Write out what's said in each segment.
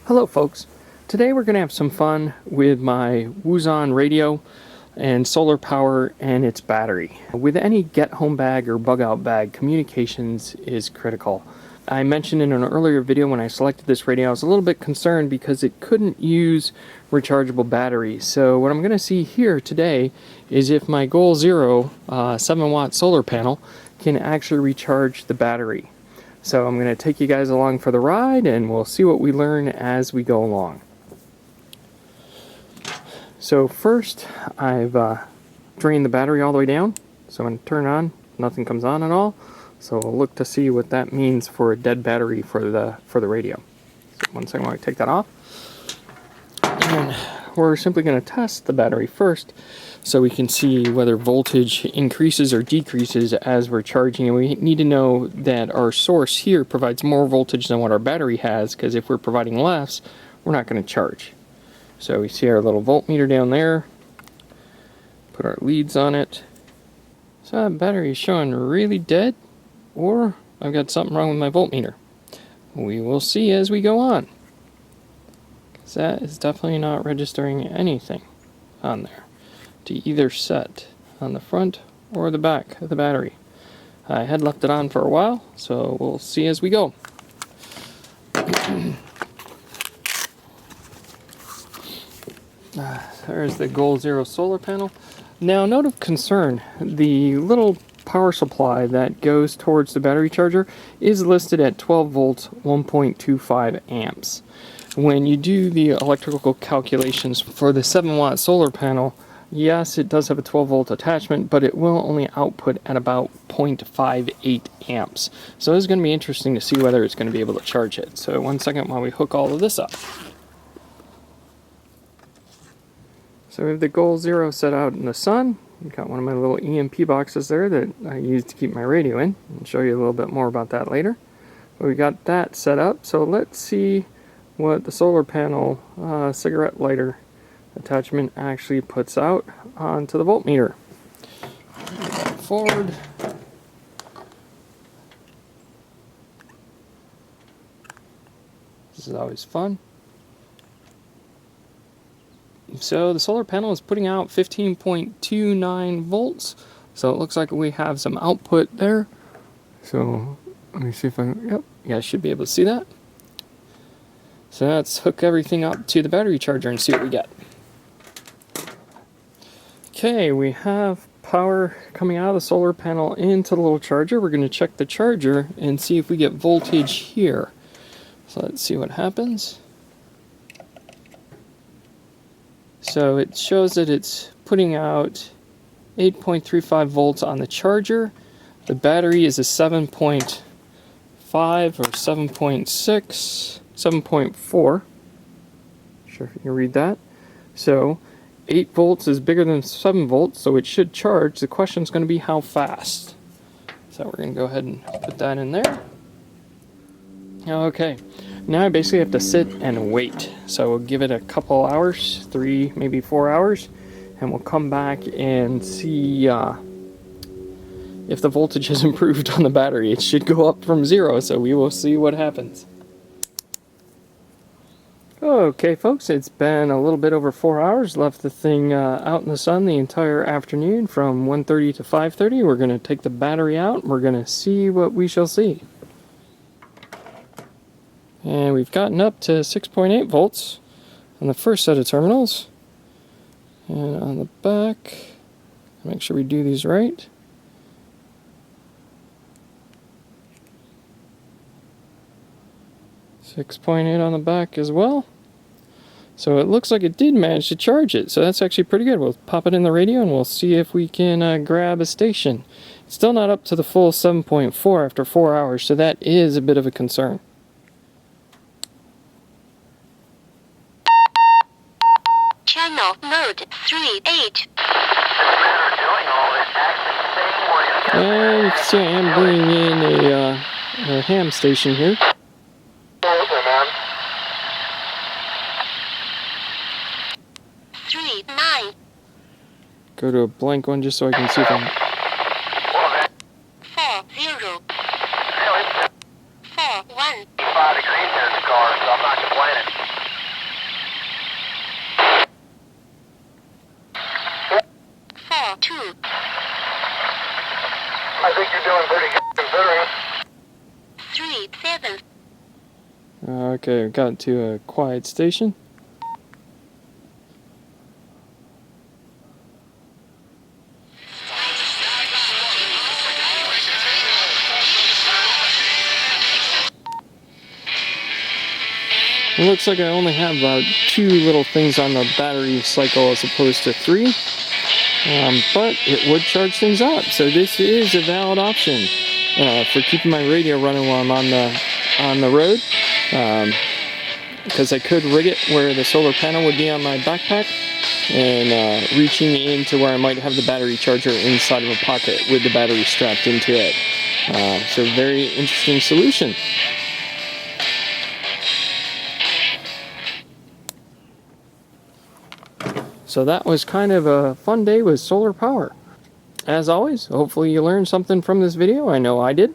Hello folks, today we're going to have some fun with my Wouxun radio and solar power and its battery. With any get home bag or bug out bag, communications is critical. I mentioned in an earlier video when I selected this radio I was a little bit concerned because it couldn't use rechargeable batteries. So what I'm going to see here today is if my Goal Zero 7-watt solar panel can actually recharge the battery. So I'm going to take you guys along for the ride and we'll see what we learn as we go along. So first I've drained the battery all the way down. So I'm going to turn it on, nothing comes on at all. So we'll look to see what that means for a dead battery for the radio. So one second while I take that off. And we're simply going to test the battery first so we can see whether voltage increases or decreases as we're charging. And we need to know that our source here provides more voltage than what our battery has, because if we're providing less, we're not going to charge. So we see our little voltmeter down there. Put our leads on it. So that battery is showing really dead, or I've got something wrong with my voltmeter. We will see as we go on. Because that is definitely not registering anything on there to either set on the front or the back of the battery. I had left it on for a while, so we'll see as we go. There's the Goal Zero solar panel. Now, note of concern, the little power supply that goes towards the battery charger is listed at 12 volts, 1.25 amps. When you do the electrical calculations for the 7-watt solar panel, yes, it does have a 12 volt attachment, but it will only output at about 0.58 amps. So it's going to be interesting to see whether it's going to be able to charge it. So one second while we hook all of this up. So we have the Goal Zero set out in the sun. I've got one of my little EMP boxes there that I use to keep my radio in. I'll show you a little bit more about that later. But we got that set up, so let's see what the solar panel cigarette lighter attachment actually puts out onto the voltmeter. Forward. This is always fun. So the solar panel is putting out 15.29 volts. So it looks like we have some output there. So let me see if I, yep, you guys should be able to see that. So let's hook everything up to the battery charger and see what we get. Okay, we have power coming out of the solar panel into the little charger. We're going to check the charger and see if we get voltage here. So let's see what happens. So it shows that it's putting out 8.35 volts on the charger. The battery is a 7.5 or 7.6, 7.4. Sure if you can read that. So 8 volts is bigger than 7 volts, so it should charge. The question is going to be how fast. So we're going to go ahead and put that in there. Okay, now I basically have to sit and wait. So we'll give it a couple hours, 3, maybe 4 hours, and we'll come back and see if the voltage has improved on the battery. It should go up from 0, so we will see what happens. Okay folks, it's been a little bit over 4 hours. Left the thing out in the sun the entire afternoon from 1:30 to 5:30. We're going to take the battery out and we're going to see what we shall see. And we've gotten up to 6.8 volts on the first set of terminals. And on the back, make sure we do these right. .8 on the back as well. So it looks like it did manage to charge it, so that's actually pretty good. We'll pop it in the radio and we'll see if we can grab a station. It's still not up to the full 7.4 after 4 hours, so that is a bit of a concern. Channel mode 38. And you can see I am bringing in a ham station here. 39. Go to a blank one just so I can see if I'm... 40. 41. 5 degrees in this car, so I'm not complaining. 4, 2. I think you're doing pretty good considering. 3, 7. Okay, we got to a quiet station. It looks like I only have about 2 little things on the battery cycle as opposed to 3. But it would charge things up, so this is a valid option for keeping my radio running while I'm on the road. Because I could rig it where the solar panel would be on my backpack and reaching into where I might have the battery charger inside of a pocket with the battery strapped into it. So very interesting solution. So that was kind of a fun day with solar power. As always, hopefully you learned something from this video. I know I did.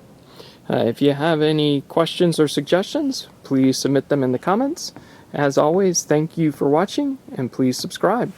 If you have any questions or suggestions, please submit them in the comments. As always, thank you for watching, and please subscribe.